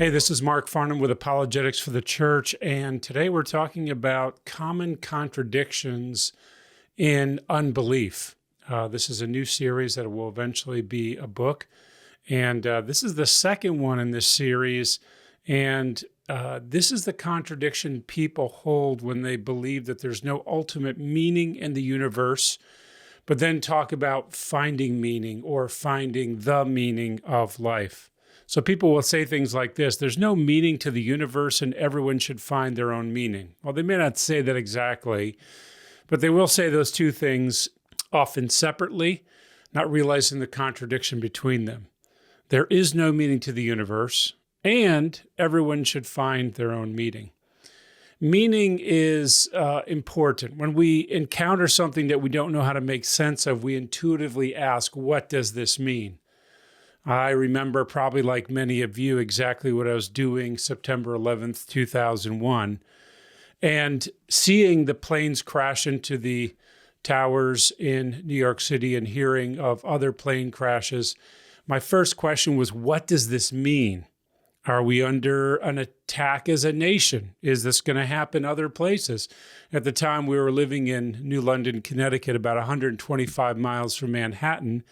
Hey, this is Mark Farnham with Apologetics for the Church, and today we're talking about common contradictions in unbelief. This is a new series that will eventually be a book, and this is the second one in this series, and this is the contradiction people hold when they believe that there's no ultimate meaning in the universe, but then talk about finding meaning or finding the meaning of life. So people will say things like this: there's no meaning to the universe and everyone should find their own meaning. Well, they may not say that exactly, but they will say those two things often separately, not realizing the contradiction between them. There is no meaning to the universe and everyone should find their own meaning. Meaning is important. When we encounter something that we don't know how to make sense of, we intuitively ask, what does this mean? I remember, probably like many of you, exactly what I was doing September 11th, 2001, and seeing the planes crash into the towers in New York City and hearing of other plane crashes. My first question was, what does this mean? Are we under an attack as a nation? Is this going to happen other places? At the time, we were living in New London, Connecticut, about 125 miles from Manhattan.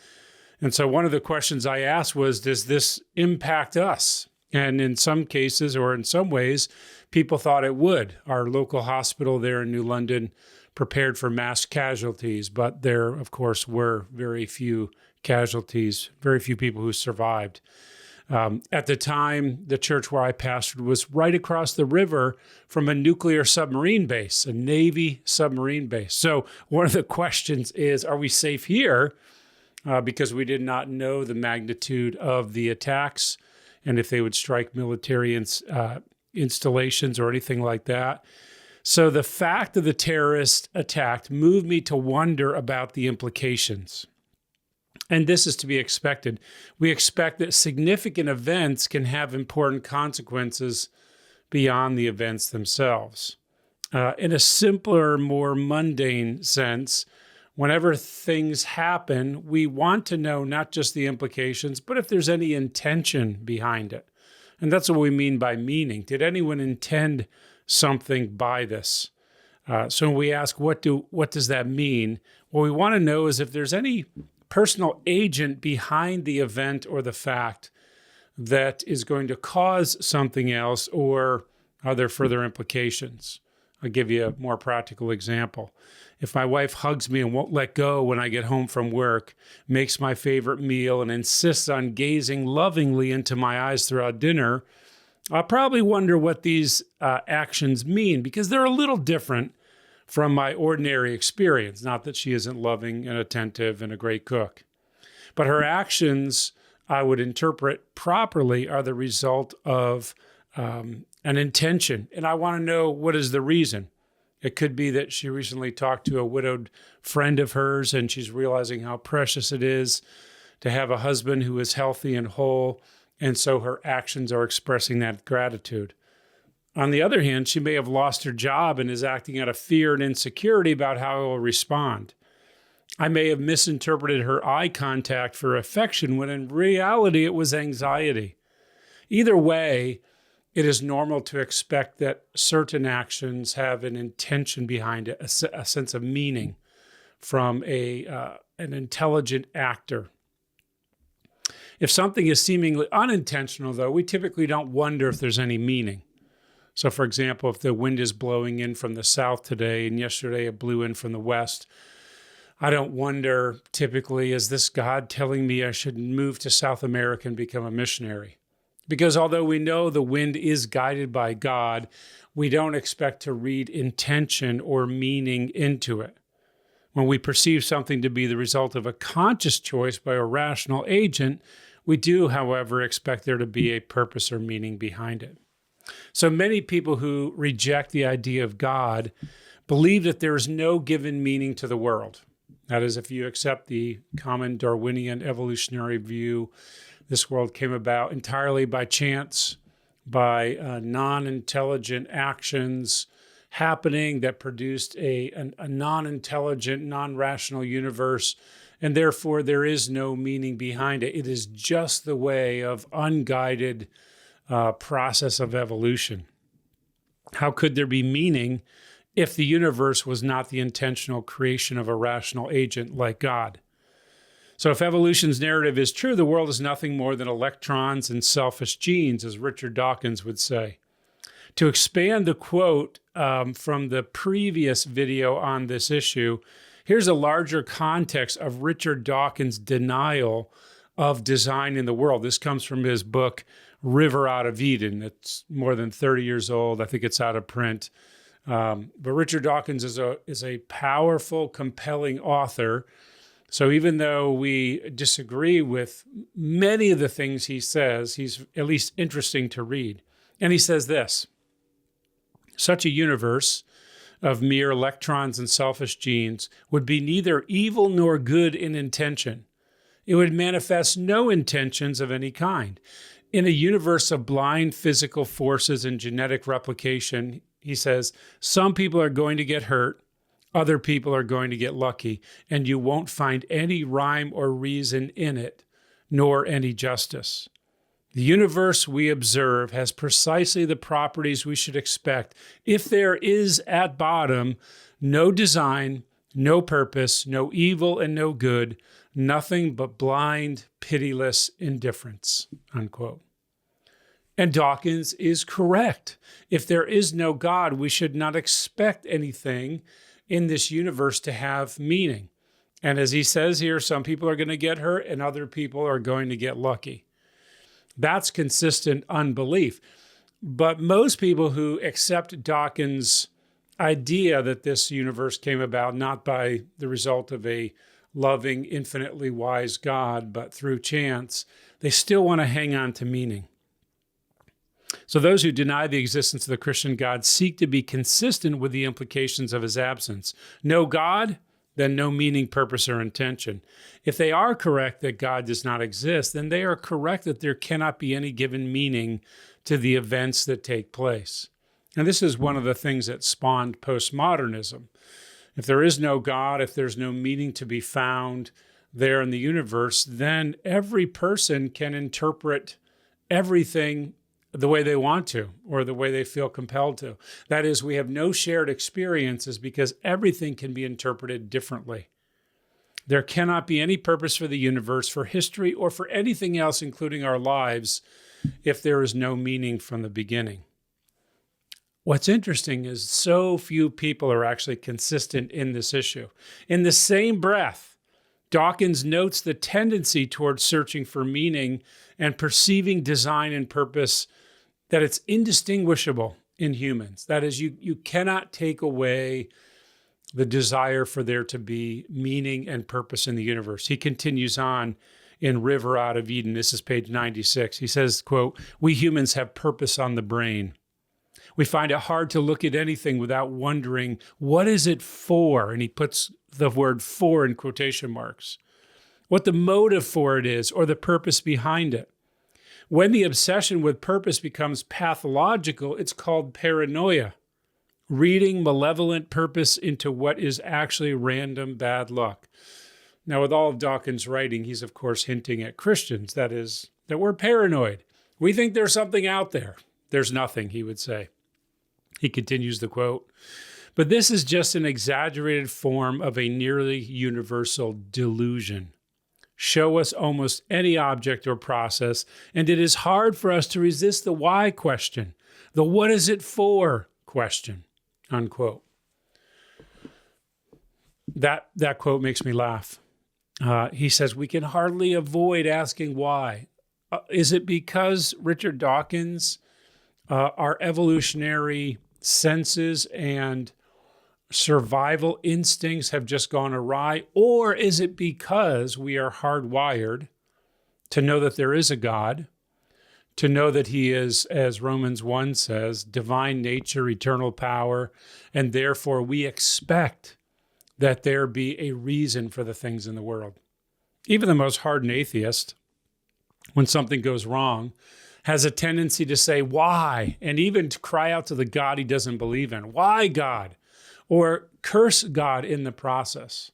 And so one of the questions I asked was, does this impact us? And in some cases, or in some ways, people thought it would. Our local hospital there in New London prepared for mass casualties, but there, of course, were very few casualties, very few people who survived. At the time, the church where I pastored was right across the river from a nuclear submarine base, a Navy submarine base. So one of the questions is, are we safe here? Because we did not know the magnitude of the attacks and if they would strike military installations or anything like that. So the fact of the terrorist attack moved me to wonder about the implications. And this is to be expected. We expect that significant events can have important consequences beyond the events themselves. In a simpler, more mundane sense, whenever things happen, we want to know not just the implications, but if there's any intention behind it. And that's what we mean by meaning. Did anyone intend something by this? So when we ask, what does that mean? What we want to know is if there's any personal agent behind the event or the fact that is going to cause something else, or are there further implications? I'll give you a more practical example. If my wife hugs me and won't let go when I get home from work, makes my favorite meal, and insists on gazing lovingly into my eyes throughout dinner, I'll probably wonder what these actions mean, because they're a little different from my ordinary experience. Not that she isn't loving and attentive and a great cook, but her actions, I would interpret properly, are the result of an intention. And I want to know, what is the reason? It could be that she recently talked to a widowed friend of hers and she's realizing how precious it is to have a husband who is healthy and whole. And so her actions are expressing that gratitude. On the other hand, she may have lost her job and is acting out of fear and insecurity about how I will respond. I may have misinterpreted her eye contact for affection when in reality it was anxiety. Either way, it is normal to expect that certain actions have an intention behind it, a sense of meaning from an intelligent actor. If something is seemingly unintentional, though, we typically don't wonder if there's any meaning. So, for example, if the wind is blowing in from the south today and yesterday it blew in from the west, I don't wonder typically, is this God telling me I should move to South America and become a missionary? Because although we know the wind is guided by God, we don't expect to read intention or meaning into it. When we perceive something to be the result of a conscious choice by a rational agent, we do, however, expect there to be a purpose or meaning behind it. So many people who reject the idea of God believe that there is no given meaning to the world. That is, if you accept the common Darwinian evolutionary view, this world came about entirely by chance, by non-intelligent actions happening that produced a non-intelligent, non-rational universe, and therefore there is no meaning behind it. It is just the way of unguided process of evolution. How could there be meaning if the universe was not the intentional creation of a rational agent like God? So if evolution's narrative is true, the world is nothing more than electrons and selfish genes, as Richard Dawkins would say. To expand the quote from the previous video on this issue, here's a larger context of Richard Dawkins' denial of design in the world. This comes from his book, River Out of Eden. It's more than 30 years old. I think it's out of print. But Richard Dawkins is a powerful, compelling author. So even though we disagree with many of the things he says, he's at least interesting to read. And he says this: such a universe of mere electrons and selfish genes would be neither evil nor good in intention. It would manifest no intentions of any kind. In a universe of blind physical forces and genetic replication, he says, some people are going to get hurt, other people are going to get lucky, and you won't find any rhyme or reason in it, nor any justice. The universe we observe has precisely the properties we should expect if there is at bottom no design, no purpose, no evil and no good, nothing but blind, pitiless indifference, unquote. And Dawkins is correct. If there is no God, we should not expect anything in this universe to have meaning. And as he says here, some people are going to get hurt and other people are going to get lucky. That's consistent unbelief. But most people who accept Dawkins' idea that this universe came about not by the result of a loving, infinitely wise God, but through chance, they still want to hang on to meaning. So those who deny the existence of the Christian God seek to be consistent with the implications of his absence. No God, then no meaning, purpose, or intention. If they are correct that God does not exist, then they are correct that there cannot be any given meaning to the events that take place. And this is one of the things that spawned postmodernism. If there is no God, if there's no meaning to be found there in the universe, then every person can interpret everything the way they want to, or the way they feel compelled to. That is, we have no shared experiences because everything can be interpreted differently. There cannot be any purpose for the universe, for history, or for anything else, including our lives, if there is no meaning from the beginning. What's interesting is so few people are actually consistent in this issue. In the same breath, Dawkins notes the tendency towards searching for meaning and perceiving design and purpose, that it's indistinguishable in humans. That is, you cannot take away the desire for there to be meaning and purpose in the universe. He continues on in River Out of Eden. This is page 96. He says, quote, "We humans have purpose on the brain. We find it hard to look at anything without wondering, what is it for?" And he puts the word "for" in quotation marks. What the motive for it is, or the purpose behind it. When the obsession with purpose becomes pathological, it's called paranoia. Reading malevolent purpose into what is actually random bad luck. Now, with all of Dawkins' writing, he's of course hinting at Christians, that is, that we're paranoid. We think there's something out there. There's nothing, he would say. He continues the quote, "But this is just an exaggerated form of a nearly universal delusion. Show us almost any object or process, and it is hard for us to resist the why question, the what is it for question," unquote. That quote makes me laugh. He says, we can hardly avoid asking why. Is it because Richard Dawkins, our evolutionary senses and survival instincts have just gone awry? Or is it because we are hardwired to know that there is a God, to know that he is, as Romans 1 says, divine nature, eternal power, and therefore we expect that there be a reason for the things in the world? Even the most hardened atheist, when something goes wrong, has a tendency to say, why? And even to cry out to the God he doesn't believe in. Why, God? Or curse God in the process.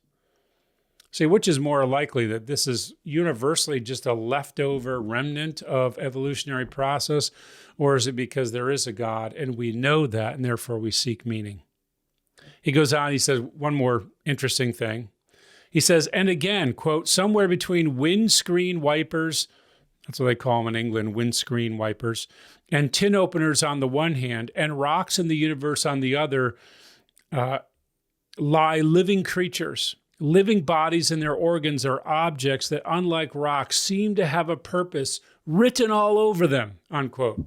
See, which is more likely, that this is universally just a leftover remnant of evolutionary process, or is it because there is a God and we know that and therefore we seek meaning? He goes on, he says one more interesting thing. He says, and again, quote, somewhere between windscreen wipers, that's what they call them in England, windscreen wipers, and tin openers on the one hand, and rocks in the universe on the other, lie living creatures. Living bodies and their organs are objects that, unlike rocks, seem to have a purpose written all over them, unquote.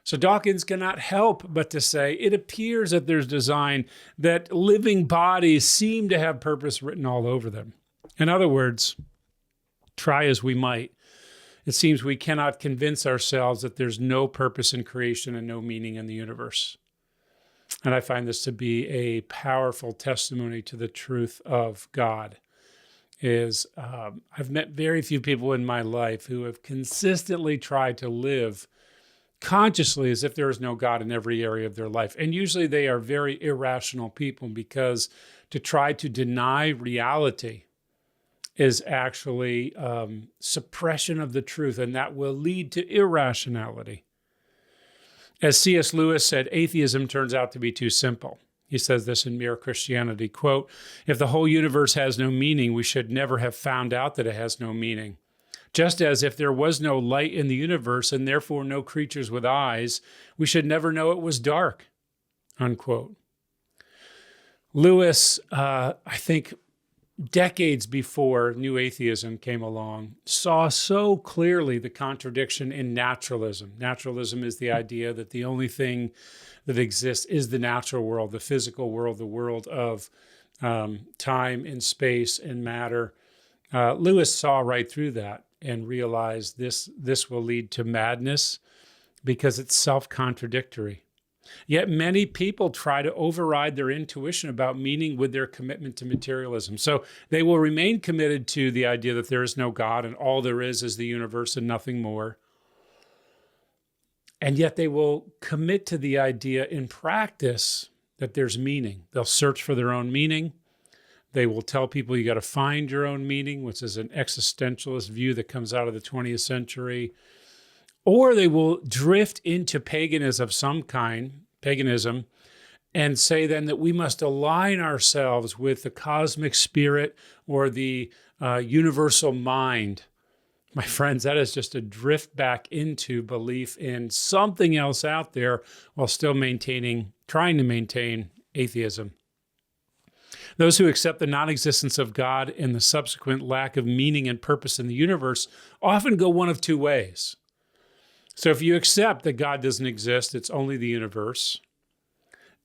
So Dawkins cannot help but to say, it appears that there's design, that living bodies seem to have purpose written all over them. In other words, try as we might, it seems we cannot convince ourselves that there's no purpose in creation and no meaning in the universe. And I find this to be a powerful testimony to the truth of God. I've met very few people in my life who have consistently tried to live consciously as if there is no God in every area of their life. And usually they are very irrational people, because to try to deny reality is actually suppression of the truth, and that will lead to irrationality. As C.S. Lewis said, atheism turns out to be too simple. He says this in Mere Christianity, quote, if the whole universe has no meaning, we should never have found out that it has no meaning. Just as if there was no light in the universe and therefore no creatures with eyes, we should never know it was dark, unquote. Lewis, I think, decades before New Atheism came along, saw so clearly the contradiction in naturalism. Naturalism is the idea that the only thing that exists is the natural world, the physical world, the world of time and space and matter. Lewis saw right through that and realized this will lead to madness because it's self-contradictory. Yet many people try to override their intuition about meaning with their commitment to materialism. So they will remain committed to the idea that there is no God and all there is the universe and nothing more. And yet they will commit to the idea in practice that there's meaning. They'll search for their own meaning. They will tell people you got to find your own meaning, which is an existentialist view that comes out of the 20th century. Or they will drift into paganism of some kind, paganism, and say then that we must align ourselves with the cosmic spirit or the universal mind. My friends, that is just a drift back into belief in something else out there while still trying to maintain atheism. Those who accept the non-existence of God and the subsequent lack of meaning and purpose in the universe often go one of two ways. So if you accept that God doesn't exist, it's only the universe,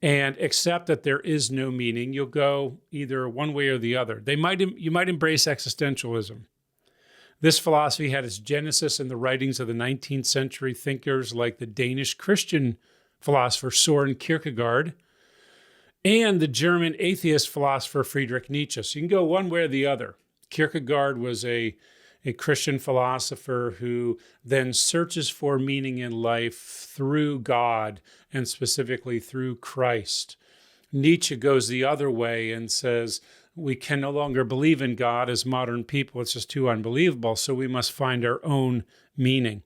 and accept that there is no meaning, you'll go either one way or the other. You might embrace existentialism. This philosophy had its genesis in the writings of the 19th century thinkers like the Danish Christian philosopher Soren Kierkegaard and the German atheist philosopher Friedrich Nietzsche. So you can go one way or the other. Kierkegaard was a Christian philosopher who then searches for meaning in life through God and specifically through Christ. Nietzsche goes the other way and says, we can no longer believe in God as modern people. It's just too unbelievable. So we must find our own meaning.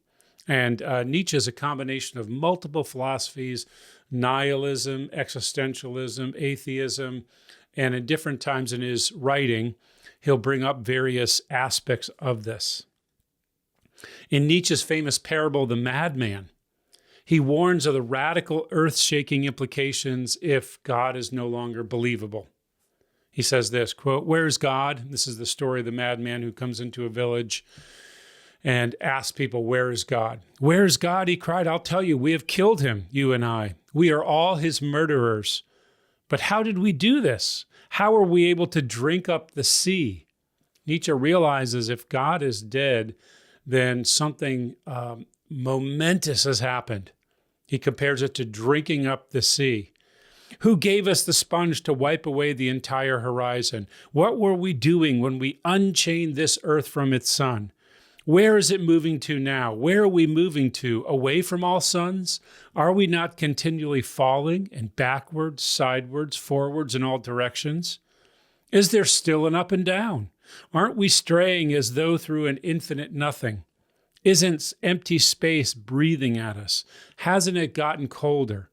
And Nietzsche is a combination of multiple philosophies, nihilism, existentialism, atheism, and at different times in his writing, he'll bring up various aspects of this. In Nietzsche's famous parable, The Madman, he warns of the radical earth-shaking implications if God is no longer believable. He says this, quote, where is God? This is the story of the madman who comes into a village and asks people, where is God? Where is God? He cried, I'll tell you, we have killed him, you and I. We are all his murderers. But how did we do this? How are we able to drink up the sea? Nietzsche realizes if God is dead, then something momentous has happened. He compares it to drinking up the sea. Who gave us the sponge to wipe away the entire horizon? What were we doing when we unchained this earth from its sun? Where is it moving to now? Where are we moving to? Away from all suns? Are we not continually falling and backwards, sidewards, forwards in all directions? Is there still an up and down? Aren't we straying as though through an infinite nothing? Isn't empty space breathing at us? Hasn't it gotten colder?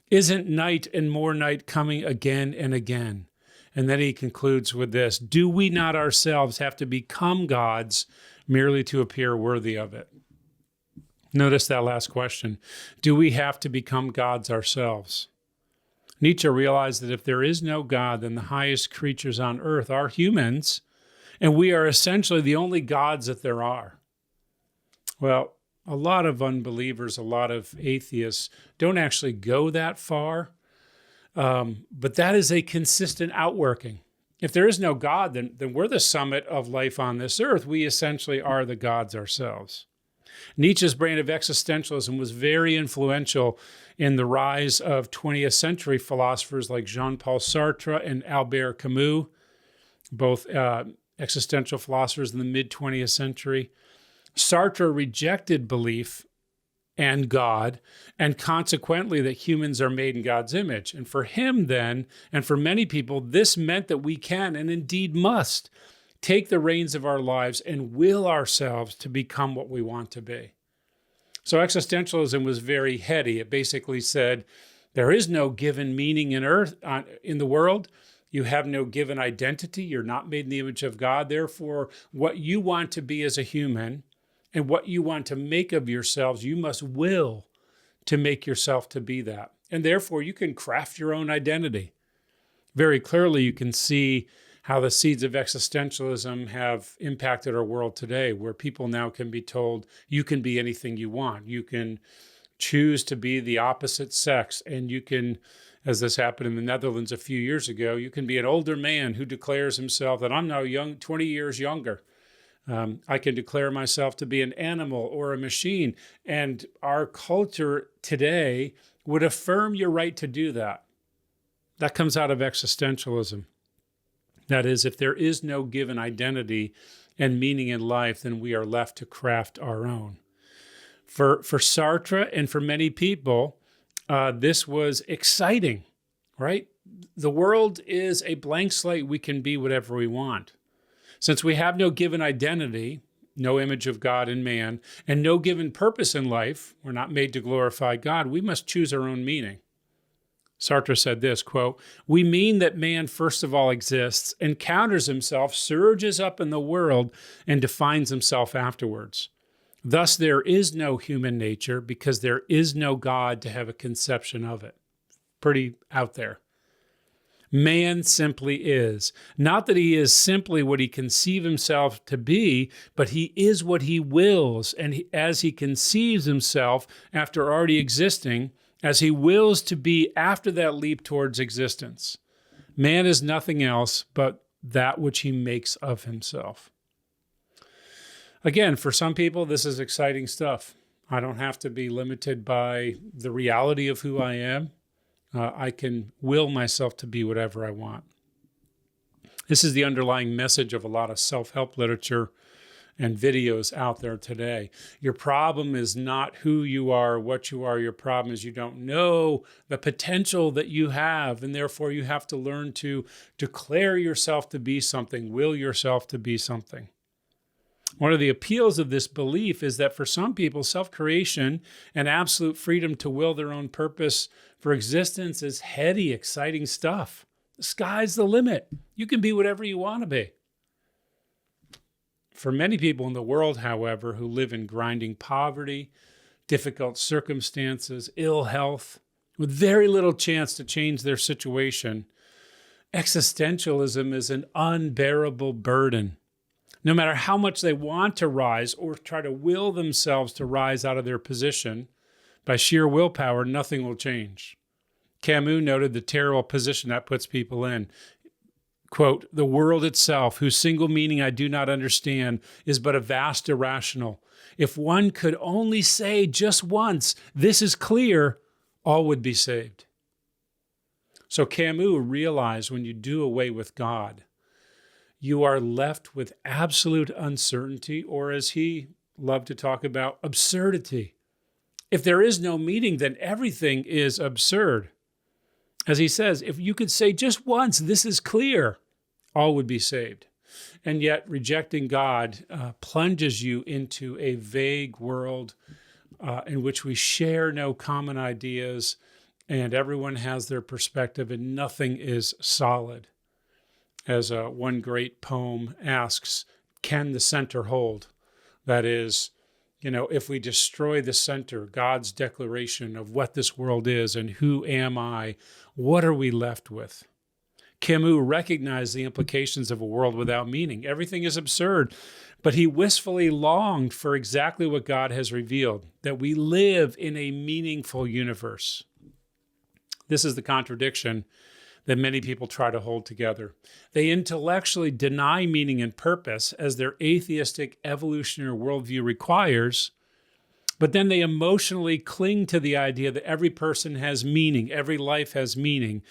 Isn't night and more night coming again and again? And then he concludes with this: do we not ourselves have to become gods merely to appear worthy of it? Notice that last question. Do we have to become gods ourselves? Nietzsche realized that if there is no God, then the highest creatures on earth are humans, and we are essentially the only gods that there are. Well, a lot of unbelievers, a lot of atheists don't actually go that far, but that is a consistent outworking. If there is no God, then we're the summit of life on this earth. We essentially are the gods ourselves. Nietzsche's brand of existentialism was very influential in the rise of 20th century philosophers like Jean-Paul Sartre and Albert Camus, both existential philosophers in the mid-20th century. Sartre rejected belief and God, and consequently that humans are made in God's image. And for him then, and for many people, this meant that we can, and indeed must, take the reins of our lives and will ourselves to become what we want to be. So existentialism was very heady. It basically said, there is no given meaning in the world. You have no given identity. You're not made in the image of God. Therefore, what you want to be as a human and what you want to make of yourselves, you must will to make yourself to be that. And therefore, you can craft your own identity. Very clearly, you can see how the seeds of existentialism have impacted our world today, where people now can be told, you can be anything you want. You can choose to be the opposite sex, and you can, as this happened in the Netherlands a few years ago, you can be an older man who declares himself that I'm now 20 years younger. I can declare myself to be an animal or a machine. And our culture today would affirm your right to do that. That comes out of existentialism. That is, if there is no given identity and meaning in life, then we are left to craft our own. For Sartre and for many people, this was exciting, right? The world is a blank slate. We can be whatever we want. Since we have no given identity, no image of God in man, and no given purpose in life, we're not made to glorify God, we must choose our own meaning. Sartre said this, quote, "We mean that man first of all exists, encounters himself, surges up in the world, and defines himself afterwards. Thus there is no human nature because there is no God to have a conception of it." Pretty out there. Man simply is. Not that he is simply what he conceives himself to be, but he is what he wills. And as he conceives himself after already existing, as he wills to be after that leap towards existence. Man is nothing else but that which he makes of himself. Again, for some people, this is exciting stuff. I don't have to be limited by the reality of who I am. I can will myself to be whatever I want. This is the underlying message of a lot of self-help literature and videos out there today. Your problem is not who you are, what you are. Your problem is you don't know the potential that you have, and therefore you have to learn to declare yourself to be something, will yourself to be something. One of the appeals of this belief is that for some people, self-creation and absolute freedom to will their own purpose for existence is heady, exciting stuff. The sky's the limit. You can be whatever you want to be. For many people in the world, however, who live in grinding poverty, difficult circumstances, ill health, with very little chance to change their situation, existentialism is an unbearable burden. No matter how much they want to rise or try to will themselves to rise out of their position, by sheer willpower, nothing will change. Camus noted the terrible position that puts people in. Quote, "The world itself, whose single meaning I do not understand, is but a vast irrational. If one could only say just once, 'This is clear,' all would be saved." So Camus realized when you do away with God, you are left with absolute uncertainty, or as he loved to talk about, absurdity. If there is no meaning, then everything is absurd. As he says, if you could say just once, "This is clear," all would be saved. And yet rejecting God plunges you into a vague world in which we share no common ideas and everyone has their perspective and nothing is solid. As one great poem asks, can the center hold? That is, if we destroy the center, God's declaration of what this world is and who am I, what are we left with? Camus recognized the implications of a world without meaning. Everything is absurd, but he wistfully longed for exactly what God has revealed, that we live in a meaningful universe. This is the contradiction that many people try to hold together. They intellectually deny meaning and purpose as their atheistic evolutionary worldview requires, but then they emotionally cling to the idea that every person has meaning, every life has meaning,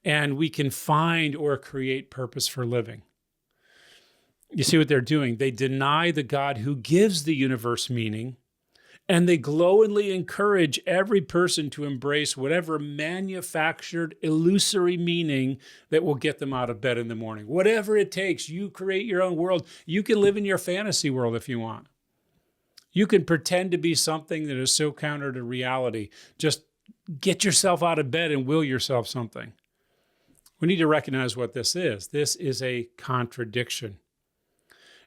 and we can find or create purpose for living. You see what they're doing? They deny the God who gives the universe meaning, and they glowingly encourage every person to embrace whatever manufactured, illusory meaning that will get them out of bed in the morning. Whatever it takes, you create your own world. You can live in your fantasy world if you want. You can pretend to be something that is so counter to reality. Just get yourself out of bed and will yourself something. We need to recognize what this is. This is a contradiction.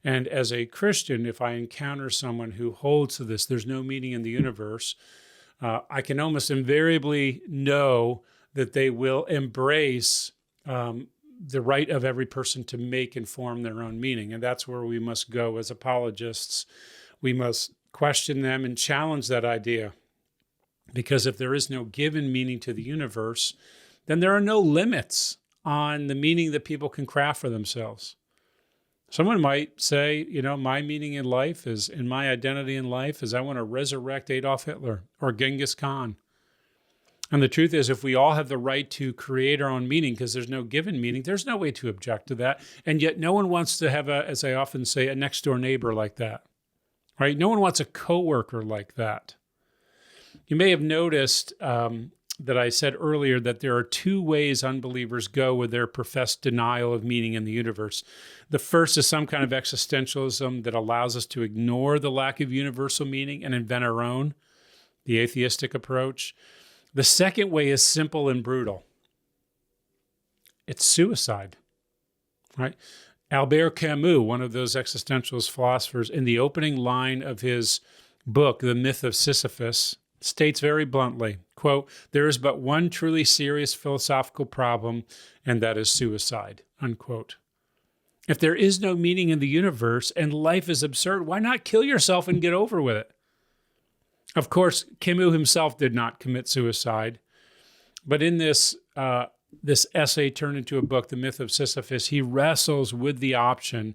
And as a Christian, if I encounter someone who holds to this, there's no meaning in the universe, I can almost invariably know that they will embrace the right of every person to make and form their own meaning. And that's where we must go as apologists. We must question them and challenge that idea. Because if there is no given meaning to the universe, then there are no limits on the meaning that people can craft for themselves. Someone might say, my meaning in life is, and my identity in life is I want to resurrect Adolf Hitler or Genghis Khan. And the truth is, if we all have the right to create our own meaning, because there's no given meaning, there's no way to object to that. And yet no one wants to have as I often say, a next door neighbor like that, right? No one wants a coworker like that. You may have noticed that I said earlier that there are two ways unbelievers go with their professed denial of meaning in the universe. The first is some kind of existentialism that allows us to ignore the lack of universal meaning and invent our own, the atheistic approach. The second way is simple and brutal. It's suicide, right? Albert Camus, one of those existentialist philosophers, in the opening line of his book, The Myth of Sisyphus, states very bluntly, quote, there is but one truly serious philosophical problem, and that is suicide, unquote. If there is no meaning in the universe and life is absurd, why not kill yourself and get over with it? Of course, Camus himself did not commit suicide, but in this essay turned into a book, The Myth of Sisyphus, he wrestles with the option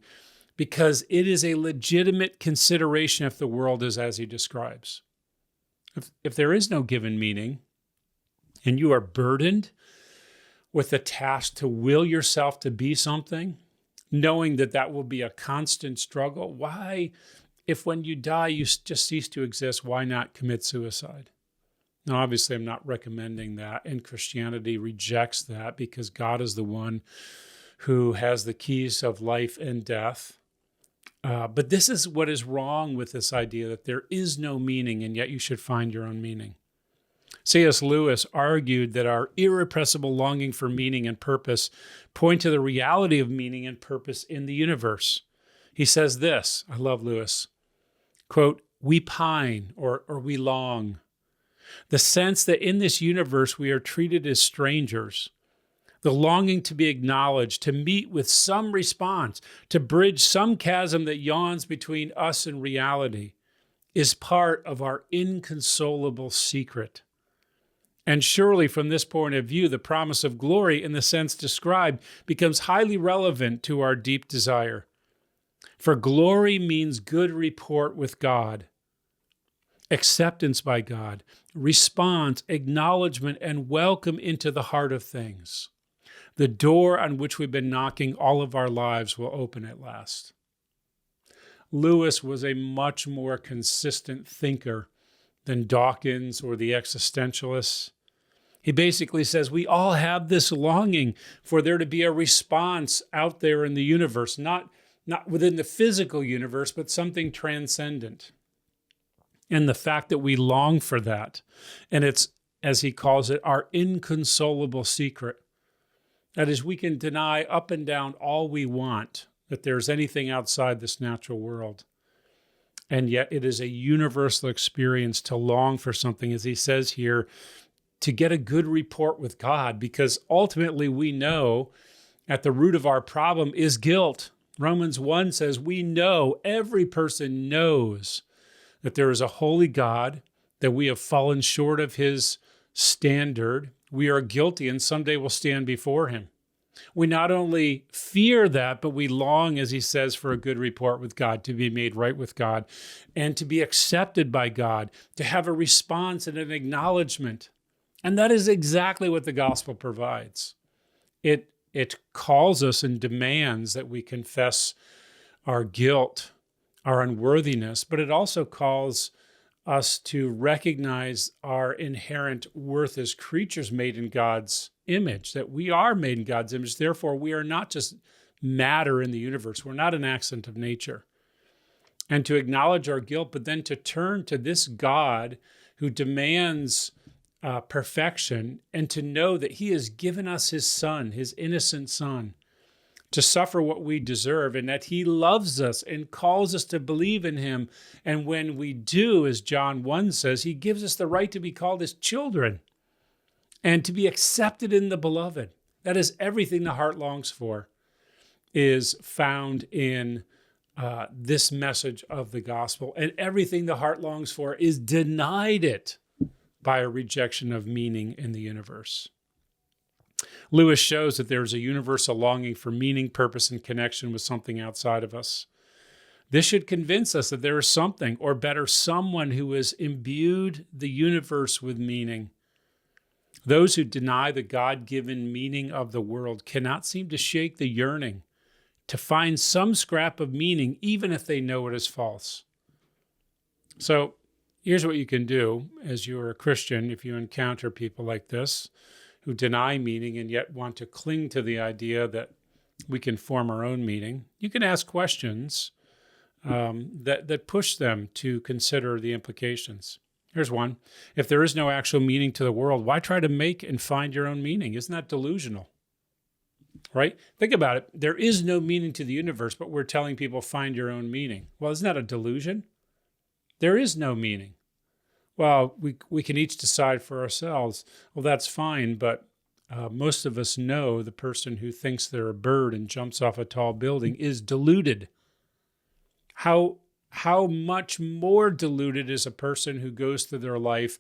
because it is a legitimate consideration if the world is as he describes. If there is no given meaning and you are burdened with the task to will yourself to be something, knowing that that will be a constant struggle, why, if when you die you just cease to exist, why not commit suicide? Now, obviously, I'm not recommending that, and Christianity rejects that because God is the one who has the keys of life and death. But this is what is wrong with this idea that there is no meaning and yet you should find your own meaning. C.S. Lewis argued that our irrepressible longing for meaning and purpose point to the reality of meaning and purpose in the universe. He says this, I love Lewis, quote, we pine or we long. The sense that in this universe we are treated as strangers, the longing to be acknowledged, to meet with some response, to bridge some chasm that yawns between us and reality, is part of our inconsolable secret. And surely from this point of view, the promise of glory in the sense described becomes highly relevant to our deep desire. For glory means good report with God, acceptance by God, response, acknowledgement, and welcome into the heart of things. The door on which we've been knocking all of our lives will open at last. Lewis was a much more consistent thinker than Dawkins or the existentialists. He basically says we all have this longing for there to be a response out there in the universe, not within the physical universe, but something transcendent. And the fact that we long for that, and it's, as he calls it, our inconsolable secret. That is, we can deny up and down all we want that there's anything outside this natural world. And yet it is a universal experience to long for something, as he says here, to get a good report with God, because ultimately we know at the root of our problem is guilt. Romans 1 says we know, every person knows that there is a holy God, that we have fallen short of his standard. We are guilty and someday we'll stand before him. We not only fear that, but we long, as he says, for a good report with God, to be made right with God, and to be accepted by God, to have a response and an acknowledgement. And that is exactly what the gospel provides. It calls us and demands that we confess our guilt, our unworthiness, but it also calls us to recognize our inherent worth as creatures made in God's image, that we are made in God's image. Therefore, we are not just matter in the universe. We're not an accident of nature. And to acknowledge our guilt, but then to turn to this God who demands perfection, and to know that he has given us his son, his innocent son, to suffer what we deserve, and that he loves us and calls us to believe in him. And when we do, as John 1 says, he gives us the right to be called his children and to be accepted in the beloved. That is everything the heart longs for, is found in this message of the gospel. And everything the heart longs for is denied it by a rejection of meaning in the universe. Lewis shows that there is a universal longing for meaning, purpose, and connection with something outside of us. This should convince us that there is something, or better, someone who has imbued the universe with meaning. Those who deny the God-given meaning of the world cannot seem to shake the yearning to find some scrap of meaning, even if they know it is false. So here's what you can do as you're a Christian if you encounter people like this, who deny meaning and yet want to cling to the idea that we can form our own meaning. You can ask questions that push them to consider the implications. Here's one. If there is no actual meaning to the world, why try to make and find your own meaning? Isn't that delusional? Right? Think about it. There is no meaning to the universe, but we're telling people find your own meaning. Well, isn't that a delusion? There is no meaning. Well, we can each decide for ourselves. Well, that's fine, but most of us know the person who thinks they're a bird and jumps off a tall building is deluded. How much more deluded is a person who goes through their life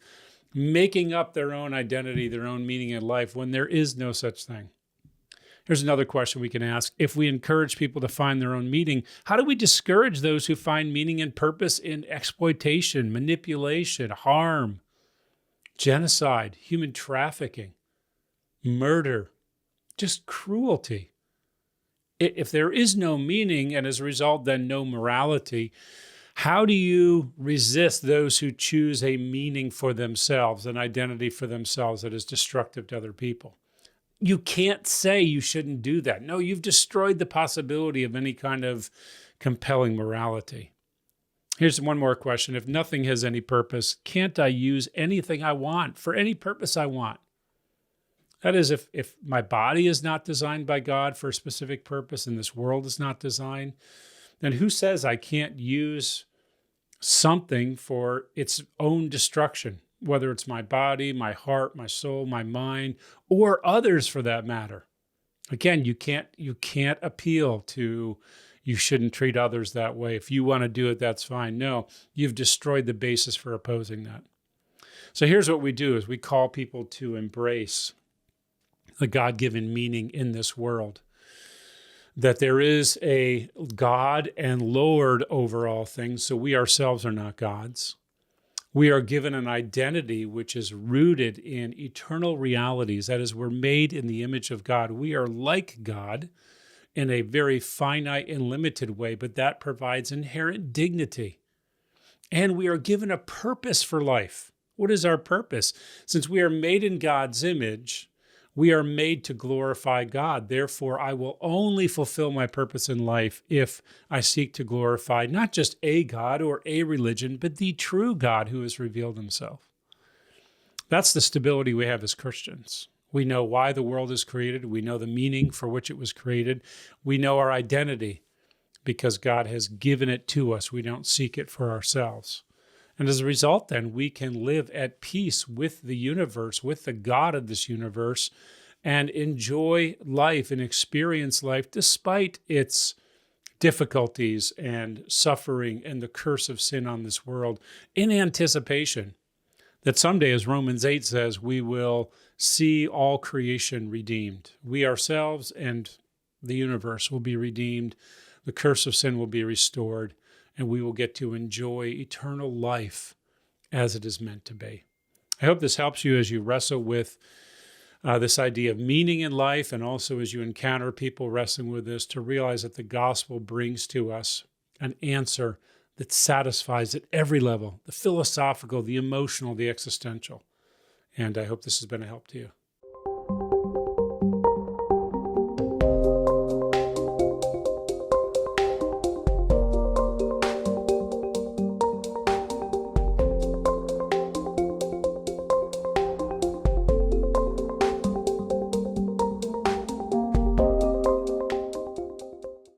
making up their own identity, their own meaning in life, when there is no such thing? Here's another question we can ask. If we encourage people to find their own meaning, how do we discourage those who find meaning and purpose in exploitation, manipulation, harm, genocide, human trafficking, murder, just cruelty? If there is no meaning and as a result then no morality, how do you resist those who choose a meaning for themselves, an identity for themselves that is destructive to other people? You can't say you shouldn't do that. No, you've destroyed the possibility of any kind of compelling morality. Here's one more question. If nothing has any purpose, can't I use anything I want for any purpose I want? That is, if my body is not designed by God for a specific purpose and this world is not designed, then who says I can't use something for its own destruction? Whether it's my body, my heart, my soul, my mind, or others for that matter. Again, you can't appeal to you shouldn't treat others that way. If you want to do it, that's fine. No, you've destroyed the basis for opposing that. So here's what we do is we call people to embrace the God-given meaning in this world. That there is a God and Lord over all things, so we ourselves are not gods. We are given an identity which is rooted in eternal realities. That is, we're made in the image of God. We are like God in a very finite and limited way, but that provides inherent dignity. And we are given a purpose for life. What is our purpose? Since we are made in God's image, we are made to glorify God. Therefore, I will only fulfill my purpose in life if I seek to glorify not just a God or a religion, but the true God who has revealed himself. That's the stability we have as Christians. We know why the world is created. We know the meaning for which it was created. We know our identity because God has given it to us. We don't seek it for ourselves. And as a result, then, we can live at peace with the universe, with the God of this universe, and enjoy life and experience life despite its difficulties and suffering and the curse of sin on this world, in anticipation that someday, as Romans 8 says, we will see all creation redeemed. We ourselves and the universe will be redeemed. The curse of sin will be restored, and we will get to enjoy eternal life as it is meant to be. I hope this helps you as you wrestle with this idea of meaning in life, and also as you encounter people wrestling with this, to realize that the gospel brings to us an answer that satisfies at every level, the philosophical, the emotional, the existential. And I hope this has been a help to you.